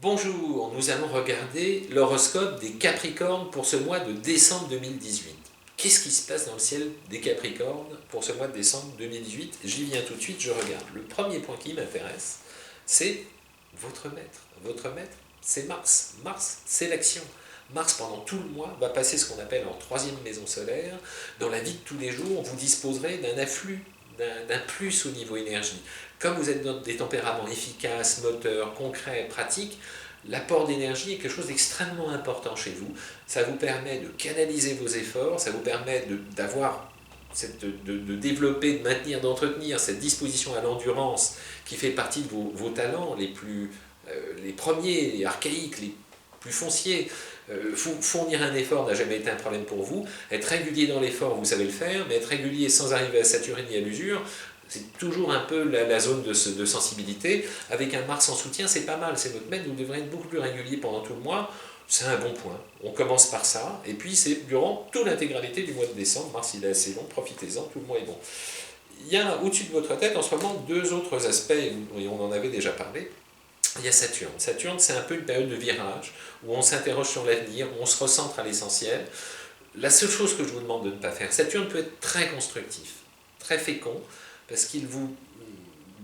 Bonjour, nous allons regarder l'horoscope des Capricornes pour ce mois de décembre 2018. Qu'est-ce qui se passe dans le ciel des Capricornes pour ce mois de décembre 2018? J'y viens tout de suite, je regarde. Le premier point qui m'intéresse, c'est votre maître. Votre maître, c'est Mars. Mars, c'est l'action. Mars, pendant tout le mois, va passer ce qu'on appelle en troisième maison solaire. Dans la vie de tous les jours, vous disposerez d'un afflux, d'un plus au niveau énergie. Comme vous êtes dans des tempéraments efficaces, moteurs, concrets, pratiques, l'apport d'énergie est quelque chose d'extrêmement important chez vous. Ça vous permet de canaliser vos efforts, ça vous permet d'avoir de développer, de maintenir, d'entretenir cette disposition à l'endurance qui fait partie de vos talents les premiers, les archaïques, les plus fonciers. Fournir un effort n'a jamais été un problème pour vous. Être régulier dans l'effort, vous savez le faire, mais être régulier sans arriver à saturer ni à l'usure, c'est toujours un peu la zone de sensibilité. Avec un Mars en soutien, c'est pas mal, c'est votre maître, vous devrez être beaucoup plus régulier pendant tout le mois. C'est un bon point. On commence par ça, et puis c'est durant toute l'intégralité du mois de décembre. Mars, il est assez long, profitez-en, tout le mois est bon. Il y a au-dessus de votre tête en ce moment deux autres aspects, et on en avait déjà parlé. Il y a Saturne. Saturne, c'est un peu une période de virage, où on s'interroge sur l'avenir, où on se recentre à l'essentiel. La seule chose que je vous demande de ne pas faire, Saturne peut être très constructif, très fécond, parce qu'il vous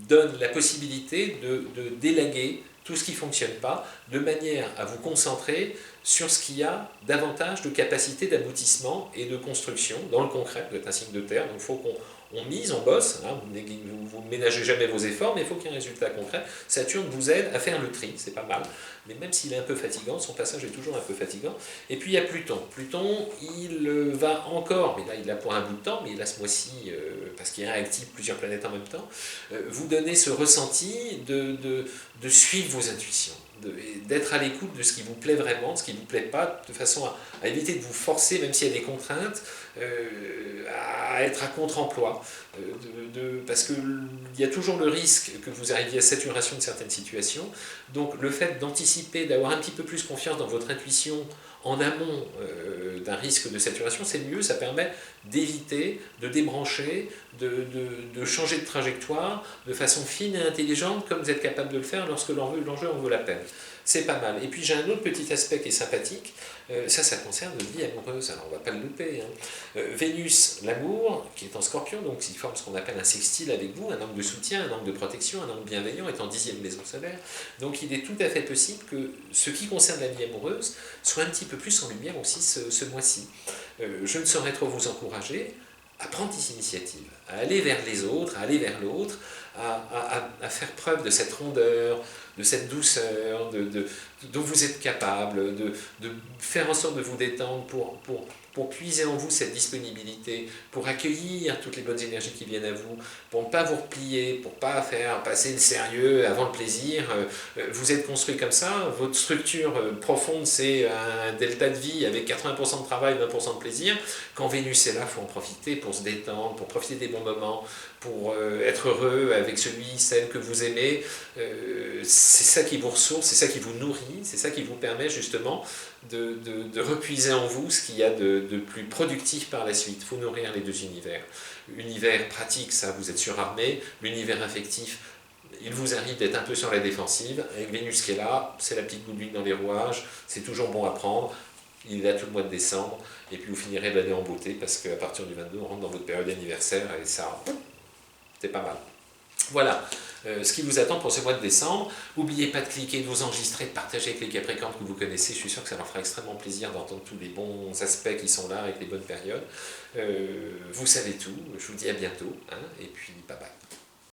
donne la possibilité de délaguer tout ce qui ne fonctionne pas, de manière à vous concentrer sur ce qui a davantage de capacité d'aboutissement et de construction dans le concret. Vous êtes un signe de terre, donc il faut qu'on mise, on bosse, hein, vous ne ménagez jamais vos efforts, mais il faut qu'il y ait un résultat concret. Saturne vous aide à faire le tri, c'est pas mal, mais même s'il est un peu fatigant, son passage est toujours un peu fatigant. Et puis il y a Pluton. Pluton, il va encore, mais là il a pour un bout de temps, mais là ce mois-ci, parce qu'il réactive plusieurs planètes en même temps, vous donner ce ressenti de suivre vos intuitions, d'être à l'écoute de ce qui vous plaît vraiment, de ce qui ne vous plaît pas, de façon à éviter de vous forcer, même s'il y a des contraintes, à être à contre-emploi. Parce qu'il y a toujours le risque que vous arriviez à saturation de certaines situations. Donc le fait d'anticiper, d'avoir un petit peu plus confiance dans votre intuition en amont d'un risque de saturation, c'est mieux, ça permet d'éviter, de débrancher, de changer de trajectoire de façon fine et intelligente, comme vous êtes capable de le faire lorsque l'enjeu en vaut la peine. C'est pas mal. Et puis j'ai un autre petit aspect qui est sympathique, ça concerne votre vie amoureuse, alors on ne va pas le louper. Vénus, l'amour, qui est en Scorpion, donc il forme ce qu'on appelle un sextile avec vous, un angle de soutien, un angle de protection, un angle bienveillant, est en 10e maison solaire. Donc il est tout à fait possible que ce qui concerne la vie amoureuse soit un petit peu plus en lumière aussi ce mois-ci. Je ne saurais trop vous encourager à prendre des initiatives, à aller vers les autres, à aller vers l'autre, à faire preuve de cette rondeur, de cette douceur, dont vous êtes capable, de faire en sorte de vous détendre pour puiser en vous cette disponibilité, pour accueillir toutes les bonnes énergies qui viennent à vous, pour ne pas vous replier, pour ne pas faire passer le sérieux avant le plaisir. Vous êtes construit comme ça, votre structure profonde, c'est un delta de vie avec 80% de travail, 20% de plaisir. Quand Vénus est là, il faut en profiter pour se détendre, pour profiter des bons moments, pour être heureux avec celui, celle que vous aimez. C'est ça qui vous ressource, c'est ça qui vous nourrit, c'est ça qui vous permet justement de repuiser en vous ce qu'il y a de plus productif par la suite. Il faut nourrir les deux univers. Univers pratique, ça vous êtes surarmé. L'univers affectif, il vous arrive d'être un peu sur la défensive. Avec Vénus qui est là, c'est la petite goutte d'huile dans les rouages, c'est toujours bon à prendre. Il est là tout le mois de décembre, et puis vous finirez l'année en beauté, parce qu'à partir du 22, on rentre dans votre période anniversaire, et ça, c'est pas mal. Voilà ce qui vous attend pour ce mois de décembre. N'oubliez pas de cliquer, de vous enregistrer, de partager avec les Capricornes que vous connaissez. Je suis sûr que ça leur fera extrêmement plaisir d'entendre tous les bons aspects qui sont là avec les bonnes périodes. Vous savez tout. Je vous dis à bientôt, hein, et puis bye bye.